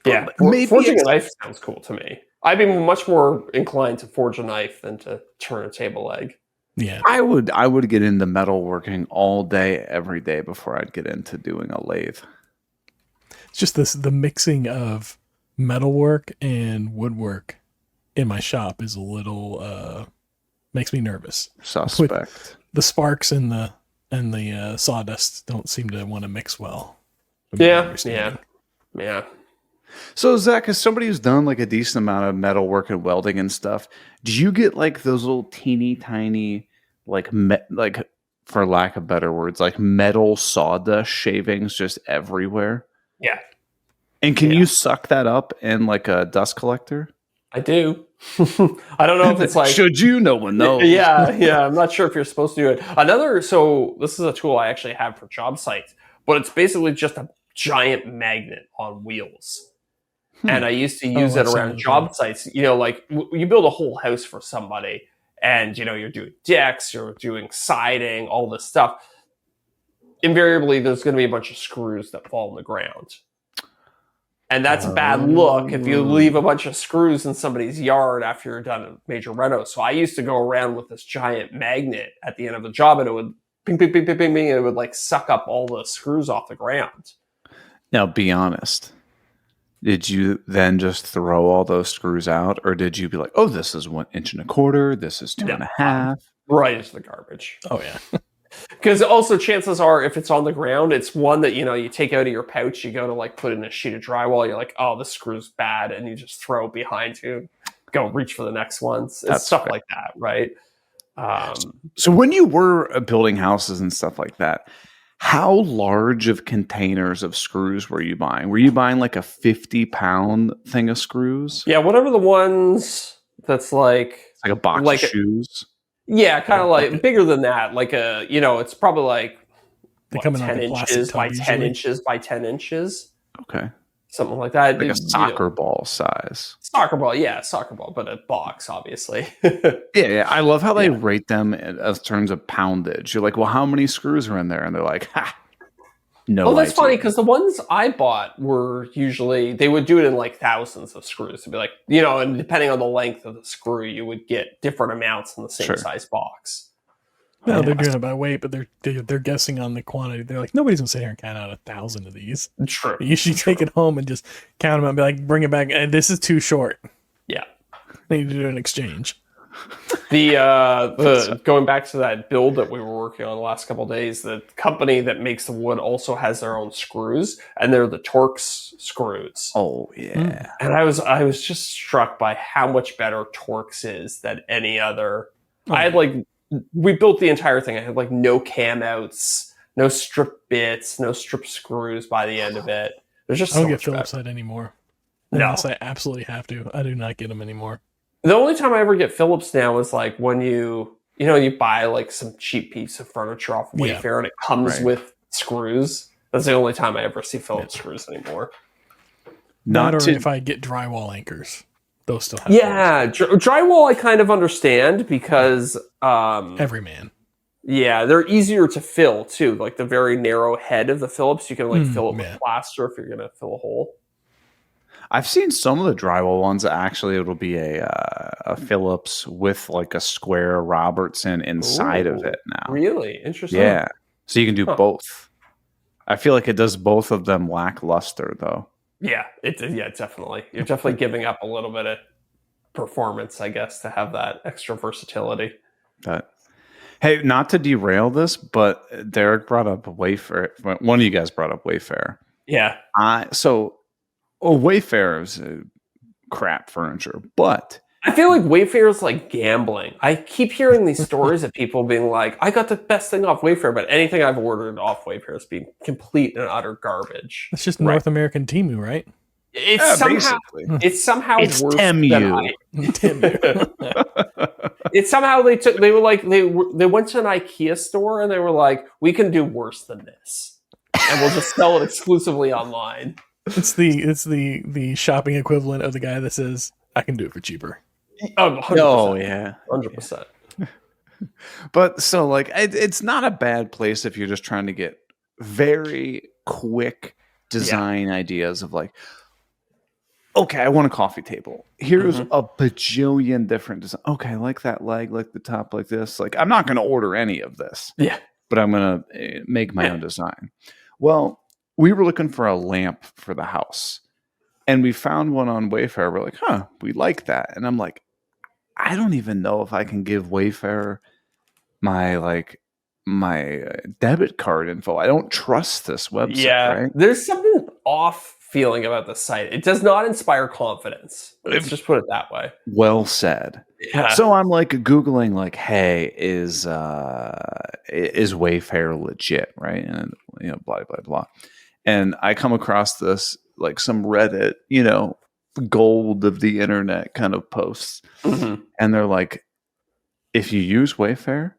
Yeah, forging a knife sounds cool to me. I'd be much more inclined to forge a knife than to turn a table leg. Yeah, I would get into metalworking all day, every day before I'd get into doing a lathe. It's just the mixing of metalwork and woodwork in my shop is a little makes me nervous. Suspect. The sparks and the sawdust don't seem to want to mix well. Yeah. So Zach, as somebody who's done like a decent amount of metal work and welding and stuff, do you get like those little teeny tiny, like for lack of better words, like metal sawdust shavings just everywhere? Yeah. And can you suck that up in like a dust collector? I do. I don't know if it's like... Should you? No one knows. Yeah. I'm not sure if you're supposed to do it. So this is a tool I actually have for job sites, but it's basically just a giant magnet on wheels. And I used to use it around job sites. Like you build a whole house for somebody and, you're doing decks, you're doing siding, all this stuff. Invariably, there's going to be a bunch of screws that fall on the ground. And that's a bad look if you leave a bunch of screws in somebody's yard after you're done a major reno. So I used to go around with this giant magnet at the end of the job and it would ping, ping, ping, ping, ping, ping, and it would like suck up all the screws off the ground. Now, be honest. Did you then just throw all those screws out? Or did you be like, oh, this is 1.25 inches. This is 2.5. Right into the garbage. Oh, yeah. Because also chances are if it's on the ground, it's one that, you take out of your pouch, you go to like put in a sheet of drywall. You're like, oh, this screw's bad. And you just throw it behind you, go reach for the next ones. It's stuff like that. Right. So when you were building houses and stuff like that, how large of containers of screws were you buying? Were you buying like a 50-pound thing of screws? Yeah, whatever the ones that's like It's like a box of shoes? Yeah, kind of like bigger than that. Like it's probably like They come in 10 like a plastic inches by tub 10 usually. inches by 10 inches. Okay. Something like that. Like a soccer ball size. Soccer ball, but a box, obviously. Yeah. I love how they rate them as terms of poundage. You're like, well, how many screws are in there? And they're like, ha, no Well, that's idea. funny because the ones I bought were usually, they would do it in like thousands of screws. It'd be like, and depending on the length of the screw, you would get different amounts in the same size box. No, they're doing it by weight, but they're guessing on the quantity. They're like, nobody's gonna sit here and count out 1,000 of these. True. You should take it home and just count them out and be like, bring it back. And this is too short. Yeah. They need to do an exchange. The going back to that build that we were working on the last couple of days, the company that makes the wood also has their own screws, and they're the Torx screws. Oh yeah. And I was just struck by how much better Torx is than any other. I had we built the entire thing. I had like no cam outs, no strip bits, no strip screws by the end of it. There's just I don't so get much Phillips better. head anymore. No. Unless I absolutely have to. I do not get them anymore. The only time I ever get Phillips now is like when you buy like some cheap piece of furniture off Wayfair and it comes with screws. That's the only time I ever see Phillips screws anymore. Not or if I get drywall anchors. Those still have drywall I kind of understand because every man. Yeah, they're easier to fill too. Like the very narrow head of the Phillips, you can fill it with plaster if you're gonna fill a hole. I've seen some of the drywall ones that actually it'll be a Phillips with like a square Robertson inside of it now. Really? Interesting. Yeah. So you can do both. I feel like it does both of them lackluster though. Yeah, definitely. You're definitely giving up a little bit of performance, I guess, to have that extra versatility. Hey, not to derail this, but Deric brought up Wayfair. One of you guys brought up Wayfair. Yeah. Wayfair is crap furniture, but I feel like Wayfair is like gambling. I keep hearing these stories of people being like, I got the best thing off Wayfair, but anything I've ordered off Wayfair has been complete and utter garbage. It's just North American Temu, right? It's somehow it's worse Temu. It's somehow they went to an IKEA store and they were like, we can do worse than this. And we'll just sell it exclusively online. It's the shopping equivalent of the guy that says, I can do it for cheaper. Oh, 100%. Oh yeah. 100%. But so like it's not a bad place if you're just trying to get very quick design ideas of like, okay, I want a coffee table. Here's a bajillion different design. Okay, I like that leg, like the top, like this. Like I'm not going to order any of this. Yeah. But I'm going to make my own design. Well, we were looking for a lamp for the house. And we found one on Wayfair. We're like, we like that. And I'm like, I don't even know if I can give Wayfair my debit card info. I don't trust this website. Yeah, right? There's something off feeling about the site. It does not inspire confidence. Let's just put it that way. Well said. Yeah. So I'm like Googling like, hey, is Wayfair legit? Right. And blah, blah, blah. And I come across this, like some Reddit, gold of the internet kind of posts. And they're like, if you use Wayfair,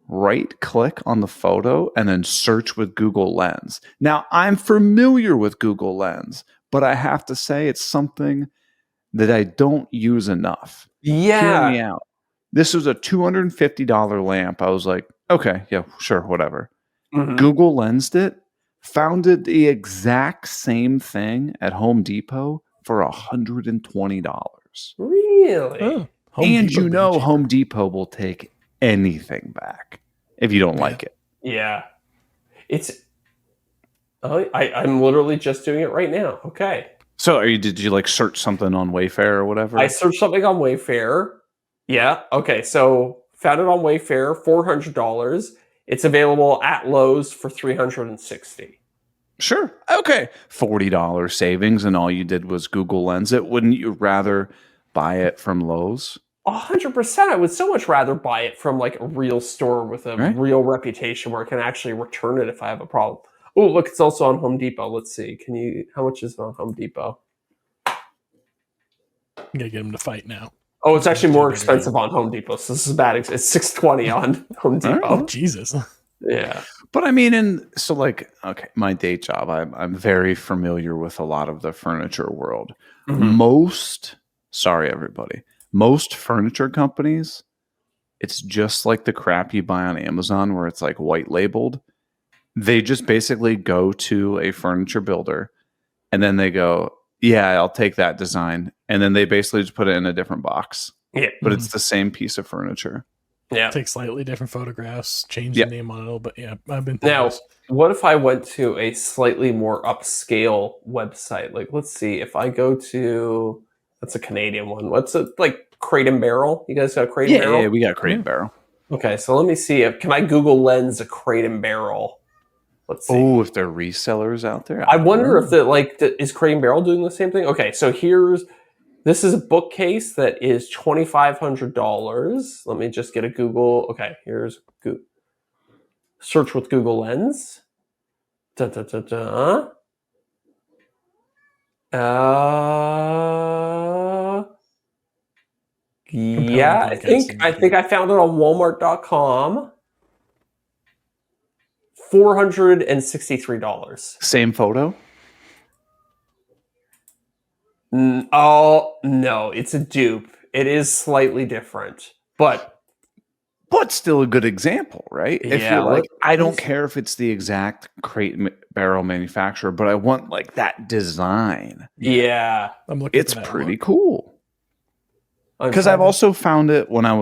right click on the photo and then search with Google Lens. Now, I'm familiar with Google Lens, but I have to say it's something that I don't use enough. Yeah. Hear me out. This was a $250 lamp. I was like, okay, yeah, sure, whatever. Google Lensed it, found it the exact same thing at Home Depot for $120. Really? Oh, Home Depot will take anything back if you don't like it. Yeah. I'm literally just doing it right now. Okay. So did you like search something on Wayfair or whatever? I searched something on Wayfair. Yeah. Okay. So found it on Wayfair, $400. It's available at Lowe's for $360. Sure. Okay. $40 savings and all you did was Google Lens it. Wouldn't you rather buy it from Lowe's? 100%. I would so much rather buy it from like a real store with a Right. real reputation where I can actually return it if I have a problem. Oh, look, it's also on Home Depot. Let's see. How much is it on Home Depot? You gotta get them to fight now. Oh, it's actually more Better deal. expensive on Home Depot. So this is bad. It's $620 on Home All right. Depot. Oh, Jesus. Yeah. But I mean, okay, my day job, I'm very familiar with a lot of the furniture world. Mhm. Sorry, everybody, most furniture companies, it's just like the crap you buy on Amazon where it's like white labeled. They just basically go to a furniture builder and then they go, yeah, I'll take that design. And then they basically just put it in a different box. Yeah. But it's the same piece of furniture. Yeah. Take slightly different photographs, change Yeah. the name on it a little bit. Yeah, I've been through Now, this. what if I went to a slightly more upscale website? Like, let's see. If I go to, that's a Canadian one. What's it like? Crate and Barrel? You guys got Crate and Barrel? Yeah, we got Crate and Barrel. Okay, so let me see. Can I Google Lens a Crate and Barrel? Let's see. Oh, if there are resellers out there. I wonder if is Crate and Barrel doing the same thing? Okay, so this is a bookcase that is $2,500. Let me just get a Google. Okay, here's search with Google Lens. Da, da, da, da. Yeah, I think I found it on Walmart.com. $463. Same photo? Oh no, it's a dupe. It is slightly different, but still a good example, right? If Yeah, you're like, I don't let's- care if it's the exact Crate and Barrel manufacturer, but I want like that design. yeah, I'm looking. It's for that pretty one. cool. I'm Because trying I've to- also found it when I'm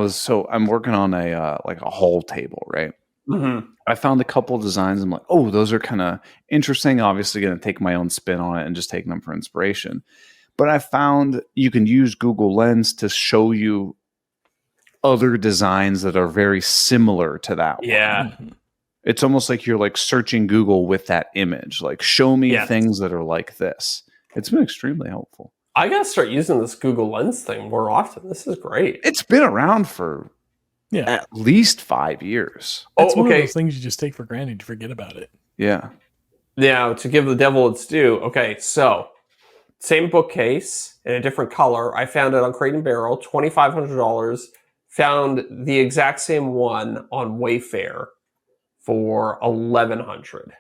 working on a like a hall table, right? Mhm. I found a couple of designs. I'm like, oh, those are kind of interesting. Obviously, going to take my own spin on it and just taking them for inspiration. But I found you can use Google Lens to show you other designs that are very similar to that one. Yeah, Mhm. It's almost like you're like searching Google with that image. Like, show me Yes. things that are like this. It's been extremely helpful. I gotta start using this Google Lens thing more often. This is great. It's been around for Yeah, at least 5 years. it's one of okay. those things you just take for granted. You forget about it. Yeah. Now, to give the devil its due, okay, so same bookcase in a different color. I found it on Crate and Barrel, $2,500. Found the exact same one on Wayfair for $1,100.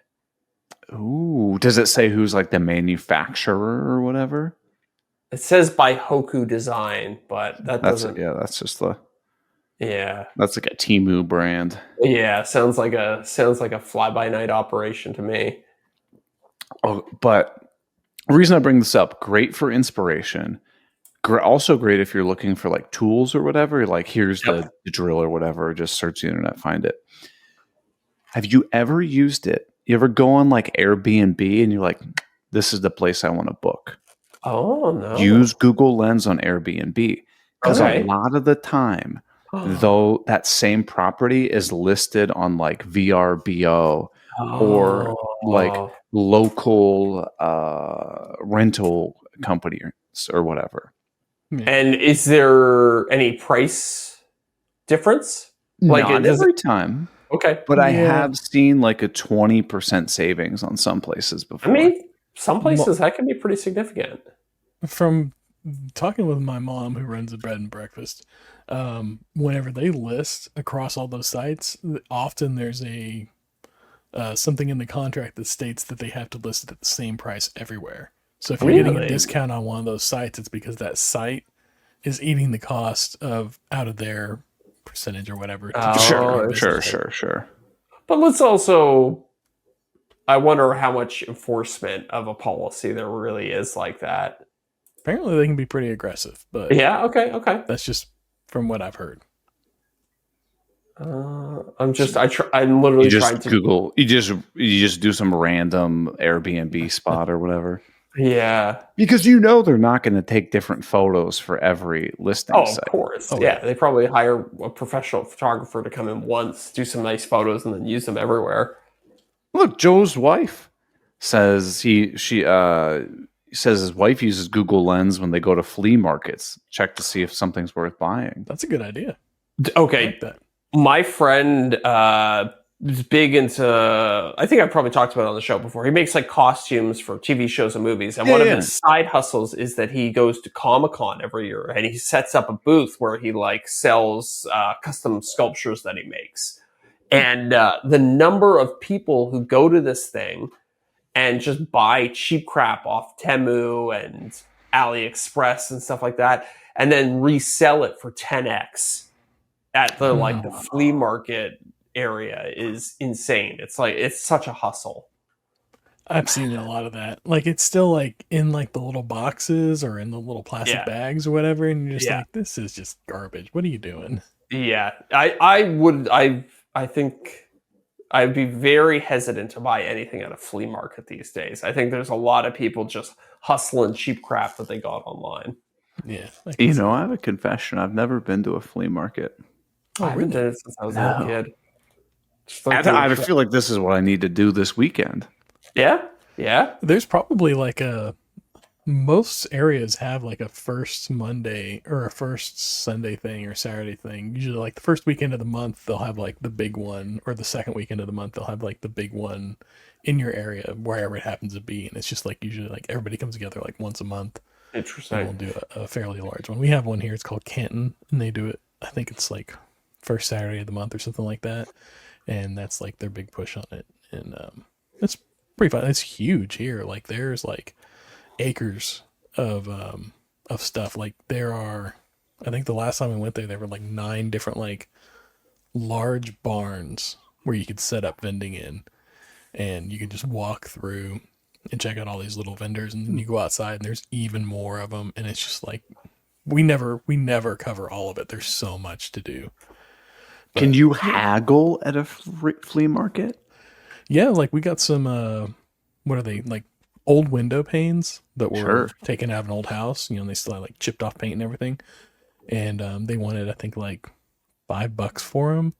Ooh. Does it say who's like the manufacturer or whatever? It says by Hoku Design, but that That's doesn't. yeah. That's just Yeah, that's like a Temu brand. yeah. Sounds like a fly by night operation to me. Oh, but the reason I bring this up, great for inspiration. Also great if you're looking for like tools or whatever. Like, here's Yep. the drill or whatever. Just search the internet, find it. Have you ever used it? You ever go on like Airbnb and you're like, this is the place I want to book? Oh no. Use Google Lens on Airbnb because Okay. a lot of the time, though, that same property is listed on like VRBO or like local rental company or whatever. And is there any price difference? Like, Not does every time, Okay. but I Yeah. have seen like a 20% savings on some places I before. mean, some places that can be pretty significant. From talking with my mom, who runs a bread and breakfast, whenever they list across all those sites, often there's a something in the contract that states that they have to list it at the same price everywhere. So if you're getting a Really? discount on one of those sites, it's because that site is eating the cost out of their percentage or whatever. Oh, Sure. interesting. But let's also, I wonder how much enforcement of a policy there really is like that. Apparently, they can be pretty aggressive, but Yeah. Okay. that's just from what I've heard. I'm literally You trying just to Google. You just do some random Airbnb spot or whatever. Yeah. Because you know they're not going to take different photos for every listing Oh, site. of course. Oh, Yeah. They probably hire a professional photographer to come in once, do some nice photos, and then use them everywhere. Look, Joe's wife says says his wife uses Google Lens when they go to flea markets, check to see if something's worth buying. That's a good idea. I Okay, like that. my friend is big into, I think I've probably talked about it on the show before. He makes like costumes for TV shows and movies. And one of his side hustles is that he goes to Comic-Con every year and he sets up a booth where he like sells custom sculptures that he makes. And the number of people who go to this thing and just buy cheap crap off Temu and AliExpress and stuff like that, and then resell it for 10x at the like the flea market area is insane. It's like, it's such a hustle. I've seen a lot of that. Like, it's still like in like the little boxes or in the little plastic bags or whatever, and you're just like, this is just garbage. What are you doing? Yeah, I think I'd be very hesitant to buy anything at a flea market these days. I think there's a lot of people just hustling cheap crap that they got online. Yeah. You know, I have a confession. I've never been to a flea market. I haven't done it since I was a little kid. I feel like this is what I need to do this weekend. Yeah. There's probably like most areas have like a first Monday or a first Sunday thing or Saturday thing. Usually like the first weekend of the month, they'll have like the big one, or the second weekend of the month, they'll have like the big one in your area, wherever it happens to be. And it's just like usually like everybody comes together like once a month. Interesting. And we'll do a fairly large one. We have one here. It's called Canton, and they do it. I think it's like first Saturday of the month or something like that. And that's like their big push on it. And it's pretty fun. It's huge here. Like there's like acres of stuff. Like there are, I think the last time we went there were like 9 different like large barns where you could set up vending in, and you could just walk through and check out all these little vendors, and then you go outside and there's even more of them, and it's just like we never cover all of it. There's so much to do. But, can you haggle at a flea market? Yeah, like we got some what are they, like old window panes that were taken out of an old house, you know, and they still had like chipped off paint and everything, and they wanted, I think, like $5 for them,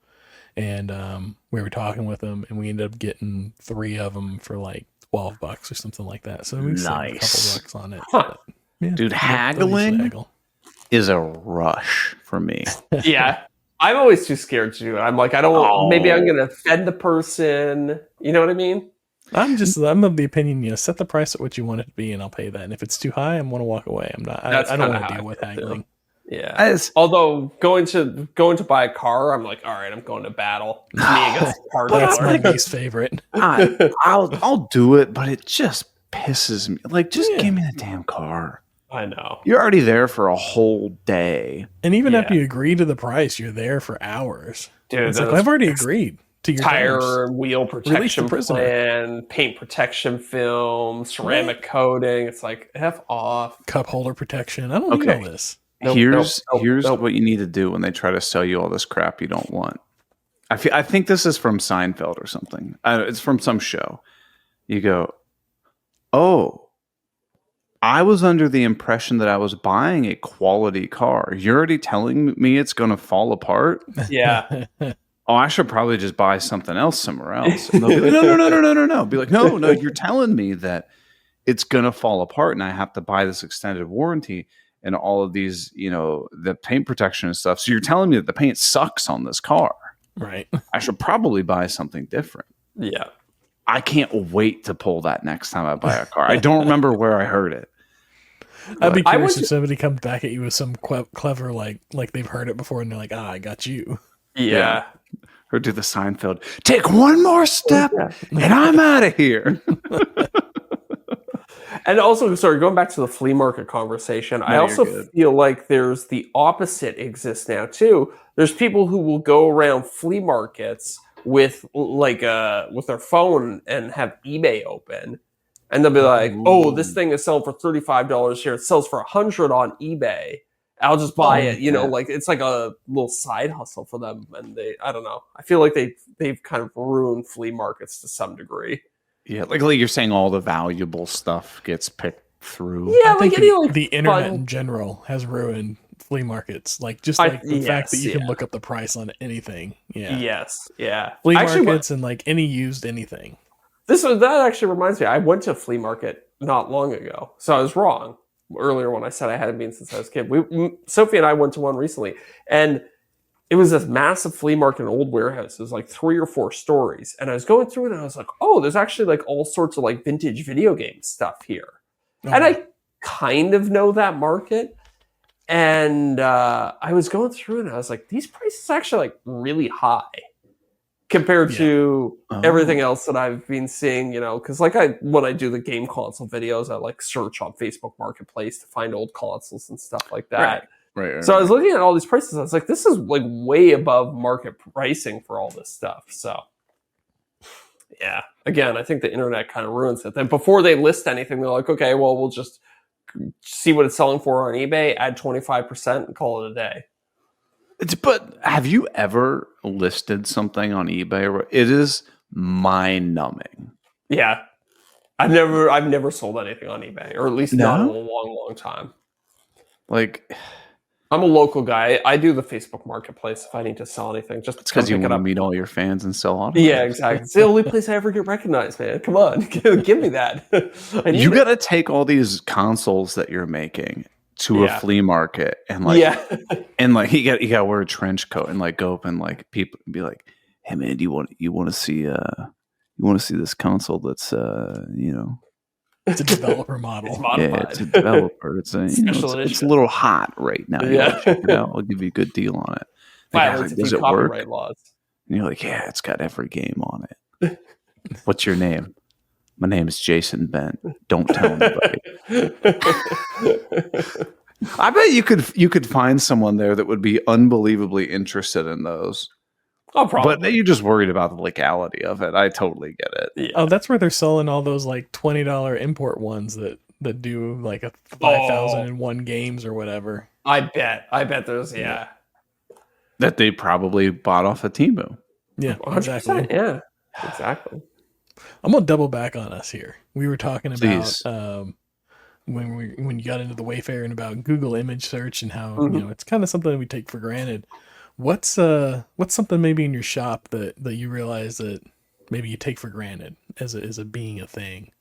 and we were talking with them, and we ended up getting 3 of them for like $12 or something like that. So we saved a couple bucks on it. Huh. But, yeah, dude, haggling is a rush for me. Yeah. I'm always too scared to do it. I'm like, I don't, maybe I'm going to offend the person. You know what I mean? I'm of the opinion, you know, set the price at what you want it to be and I'll pay that. And if it's too high, I'm going to walk away. I don't want to deal with haggling. Yeah. Although going to buy a car, I'm like, all right, I'm going to battle. Me against the car dealer. That's my least favorite. I'll do it, but it just pisses me. Like, just give me the damn car. I know. You're already there for a whole day. And even after you agree to the price, you're there for hours. Dude, it's like, I've already agreed to your tire and wheel protection plan, paint protection film, ceramic coating. It's like, F off. Cup holder protection. I don't need all this. Here's what you need to do when they try to sell you all this crap you don't want. I think this is from Seinfeld or something. It's from some show. You go, oh, I was under the impression that I was buying a quality car. You're already telling me it's going to fall apart? Yeah. Oh, I should probably just buy something else somewhere else. And they'll be like, no. Be like, no, you're telling me that it's going to fall apart and I have to buy this extended warranty and all of these, you know, the paint protection and stuff. So you're telling me that the paint sucks on this car. Right. I should probably buy something different. Yeah. I can't wait to pull that next time I buy a car. I don't remember where I heard it. I'd be curious if somebody comes back at you with some clever, like they've heard it before and they're like, I got you. Yeah. Or do the Seinfeld, take one more step and I'm out of here. And also, sorry, going back to the flea market conversation, I also feel like there's the opposite exists now too. There's people who will go around flea markets with like with their phone and have eBay open, and they'll be like, "Oh, this thing is selling for $35 here. It sells for $100 on eBay. I'll just buy it." You know, like it's like a little side hustle for them, and I don't know. I feel like they've kind of ruined flea markets to some degree. Yeah, like you're saying, all the valuable stuff gets picked through. Yeah, I think the internet in general has ruined flea markets. Like just like the fact that you can look up the price on anything. Yeah. Yes. Yeah. Flea markets and like any used anything. That actually reminds me. I went to a flea market not long ago. So I was wrong earlier when I said I hadn't been since I was a kid. Sophie and I went to one recently, and it was this massive flea market, old warehouse. It was like 3 or 4 stories. And I was going through it and I was like, oh, there's actually like all sorts of like vintage video game stuff here. Oh, And I kind of know that market. And I was going through it and I was like, these prices are actually like really high compared to everything else that I've been seeing, you know, because like when I do the game console videos, I like search on Facebook Marketplace to find old consoles and stuff like that. Right. So I was looking at all these prices. I was like, this is like way above market pricing for all this stuff. So yeah, again, I think the internet kind of ruins it. Then before they list anything, they're like, okay, well, we'll just see what it's selling for on eBay, add 25% and call it a day. But have you ever listed something on eBay? It is mind-numbing. Yeah. I've never sold anything on eBay, or at least not in a long time. Like, I'm a local guy. I do the Facebook Marketplace if I need to sell anything. Just it's because you want to meet all your fans and sell on. Yeah, exactly. It's the only place I ever get recognized, man. Come on, give me that. You got to take all these consoles that you're making to a flea market and like, and like you got to wear a trench coat and like go up and like people and be like, hey man, do you want to see this console that's it's a developer model. It's modified. Yeah, it's a developer. It's a it's a little hot right now. Check it out. I'll give you a good deal on it. Like, does it work? Laws. And you're like, yeah, it's got every game on it. What's your name? My name is Jason Bent. Don't tell anybody. I bet you could find someone there that would be unbelievably interested in those. Oh, probably. But you're just worried about the legality of it. I totally get it. Yeah. Oh, that's where they're selling all those like $20 import ones that do like a 5,001 games or whatever. I bet there's that they probably bought off of Temu. Yeah, exactly. Yeah, exactly. I'm gonna double back on us here. We were talking about when you got into the Wayfair and about Google image search and how it's kind of something that we take for granted. What's something maybe in your shop that you realize that maybe you take for granted as a being a thing?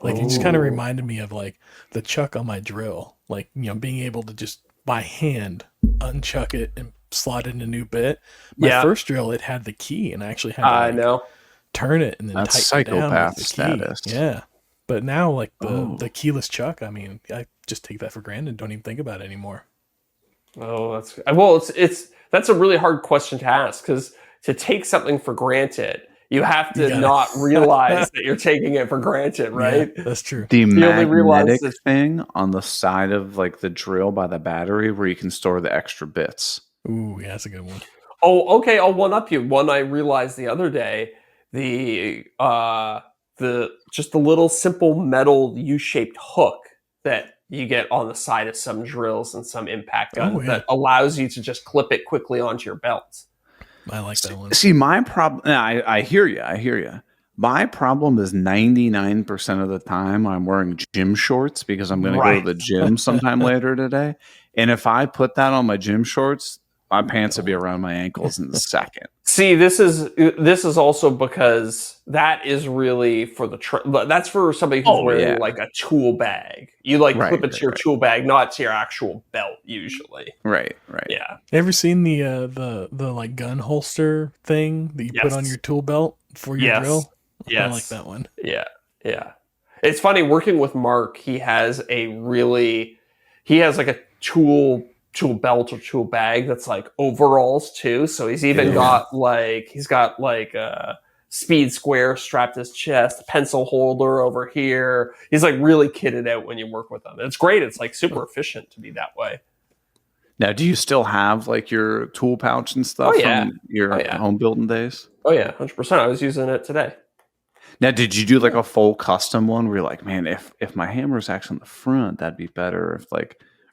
Like it just kind of reminded me of like the chuck on my drill, like being able to just by hand unchuck it and slot in a new bit. My first drill, it had the key, and I actually had to turn it and then that's tighten it down psychopath with the status. Key. Yeah, but now like the keyless chuck, I mean, I just take that for granted. Don't even think about it anymore. Oh, that's a really hard question to ask, because to take something for granted, you have to not realize that you're taking it for granted, right? Yeah, that's true. The magnetic thing on the side of like the drill by the battery where you can store the extra bits. Ooh, yeah, that's a good one. Oh, okay. I'll one up you. One I realized the other day, the just the little simple metal U-shaped hook that you get on the side of some drills and some impact guns that allows you to just clip it quickly onto your belt. I like that one. See, my problem, I hear you. My problem is 99% of the time I'm wearing gym shorts because I'm going to go to the gym sometime later today. And if I put that on my gym shorts, my pants would be around my ankles in a second. See, this is also because that is really for that's for somebody who's wearing like a tool bag. You clip it to your tool bag, not to your actual belt usually. Right. Yeah. Ever seen the like gun holster thing that you put on your tool belt for your drill? Yes. I like that one. Yeah. It's funny working with Mark. He has like a tool belt or tool bag that's like overalls too. So he's even got like a speed square strapped to his chest, a pencil holder over here. He's like really kitted out when you work with him. It's great. It's like super efficient to be that way. Now, do you still have like your tool pouch and stuff from your home building days? Oh yeah, 100%. I was using it today. Now, did you do like a full custom one where you're like, man, if my hammer's actually on the front, that'd be better.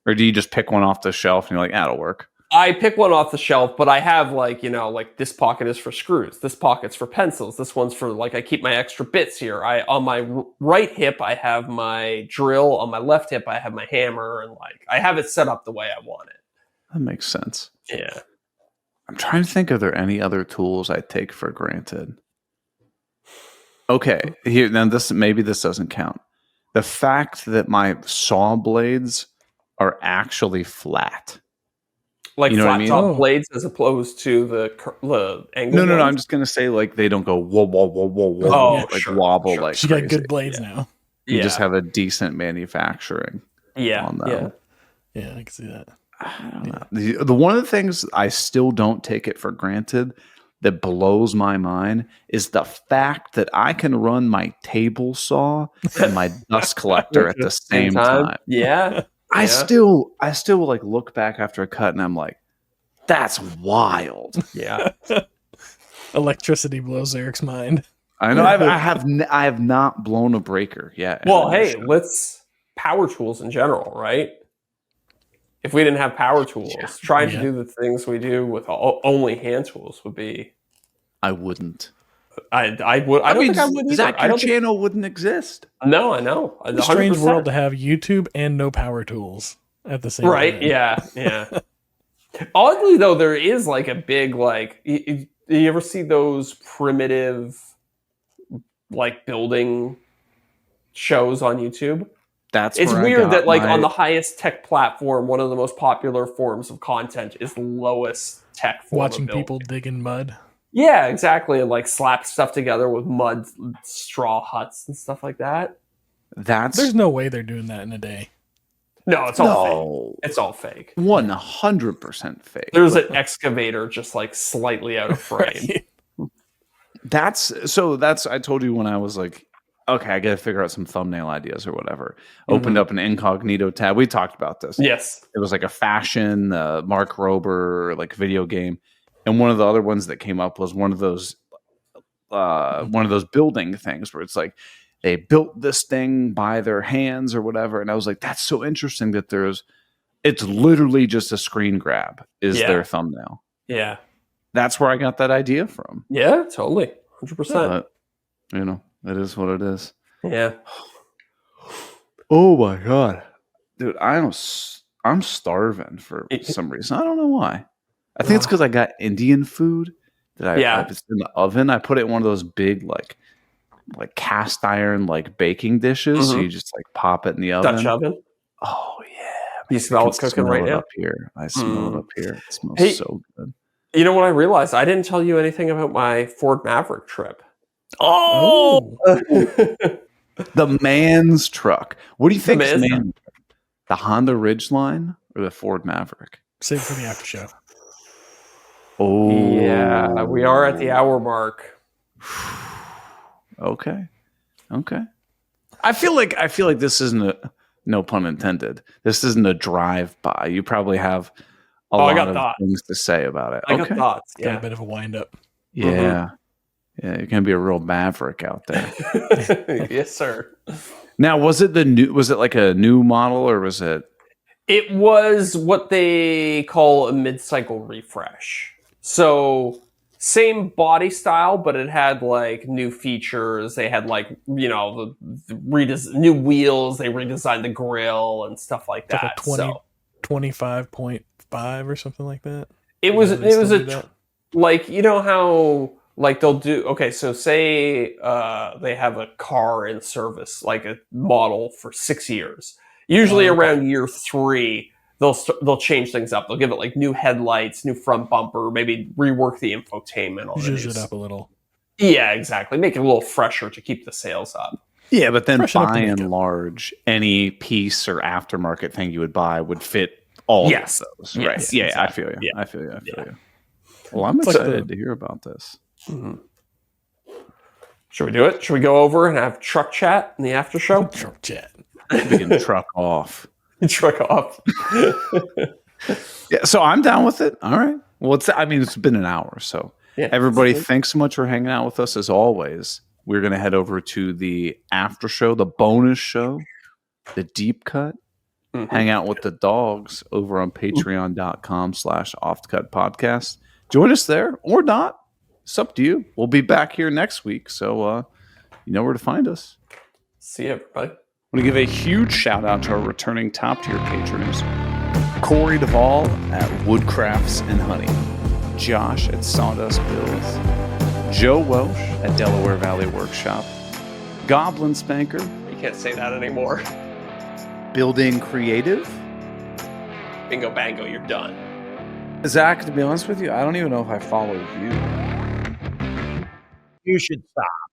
Or do you just pick one off the shelf and you're like, that'll work? I pick one off the shelf, but I have like this pocket is for screws. This pocket's for pencils. This one's for I keep my extra bits here. On my right hip, I have my drill. On my left hip, I have my hammer, and I have it set up the way I want it. That makes sense. Yeah. I'm trying to think, are there any other tools I take for granted? Okay, here now. Maybe this doesn't count. the fact that my saw blades are actually flat. Like You know what I flat mean? top Oh. blades as opposed to the angle. No. ones? I'm just gonna say like they don't go whoa, whoa, whoa, whoa, whoa, Oh, like sure, wobble sure. like She crazy. got good blades now. You just Yeah. have a decent manufacturing on them. Yeah, I can see that. I don't know. The one of the things I still don't take it for granted that blows my mind is the fact that I can run my table saw and my dust collector at the same time. Yeah. I still like look back after a cut and I'm like, that's wild. Yeah. Electricity blows Eric's mind. I know I have not blown a breaker yet. Well, hey, let's power tools in general, right? If we didn't have power tools, trying to do the things we do with only hand tools would be. I wouldn't. I don't think I would either. Zach, your channel wouldn't exist. No, I know. It's a strange world to have YouTube and no power tools at the same time. Right? Yeah. Oddly, though, there is like a big like. You ever see those primitive like building shows on YouTube? It's weird that like on the highest tech platform, one of the most popular forms of content is the lowest tech form Watching of building. people dig in mud. Yeah, exactly. And like slap stuff together with mud, straw huts and stuff like that. There's no way they're doing that in a day. No, it's all fake. It's all fake. 100% fake. There's an excavator just like slightly out of frame. I told you when I was like, okay, I got to figure out some thumbnail ideas or whatever. Opened up an incognito tab. We talked about this. Yes. It was like a fashion, Mark Rober, like video game. And one of the other ones that came up was one of those building things where it's like they built this thing by their hands or whatever. And I was like, that's so interesting that it's literally just a screen grab is their thumbnail. Yeah. That's where I got that idea from. Yeah, totally. 100%. But, it is what it is. Yeah. Oh my God. Dude, I'm starving for some reason. I don't know why. I think it's because I got Indian food that it's in the oven. I put it in one of those big like cast iron like baking dishes. So you just like pop it in the oven. Dutch oven. Oh yeah. You smell it cooking right now? Up here. I smell it up here. It smells so good. You know what I realized? I didn't tell you anything about my Ford Maverick trip. Oh. The man's truck. What do you think is the Honda Ridgeline or the Ford Maverick? Save it for the after show. Oh yeah, we are at the hour mark. Okay. I feel like this isn't no pun intended. This isn't a drive-by. You probably have a lot of things to say about it. I got thoughts. Got a bit of a wind up. Yeah. Yeah, you're gonna be a real maverick out there. Yes, sir. Now, was it like a new model or was it? It was what they call a mid-cycle refresh. So same body style, but it had like new features. They had like, the new wheels. They redesigned the grille and stuff like that. Like a 25.5 or something like that. It was like, how like they'll do, okay, so say they have a car in service, like a model for 6 years. Usually around year 3, they'll change things up. They'll give it like new headlights, new front bumper, maybe rework the infotainment on it. Zhuzh it up a little. Yeah, exactly. Make it a little fresher to keep the sales up. Yeah, but then by and large, any piece or aftermarket thing you would buy would fit all of those. Right. Yes, yeah, exactly. I feel you. I feel you. Well, I'm excited to hear about this. Mm-hmm. Should we do it? Should we go over and have truck chat in the after show? Truck chat. We can truck off. Truck off. Yeah, so I'm down with it. All right. Well, it's been an hour, so everybody, thanks so much for hanging out with us as always. We're going to head over to the after show, the bonus show, the deep cut. Hang out with the dogs over on patreon.com/offthecutpodcast. Join us there or not. It's up to you. We'll be back here next week, so you know where to find us. See you, everybody. I want to give a huge shout out to our returning top tier patrons: Corey Duvall at Woodcrafts and Honey, Josh at Sawdust Bills, Joe Welsh at Delaware Valley Workshop, Goblin Spanker, Can't say that anymore. Building creative? Bingo bango, you're done. Zach, to be honest with you, I don't even know if I follow you. You should stop.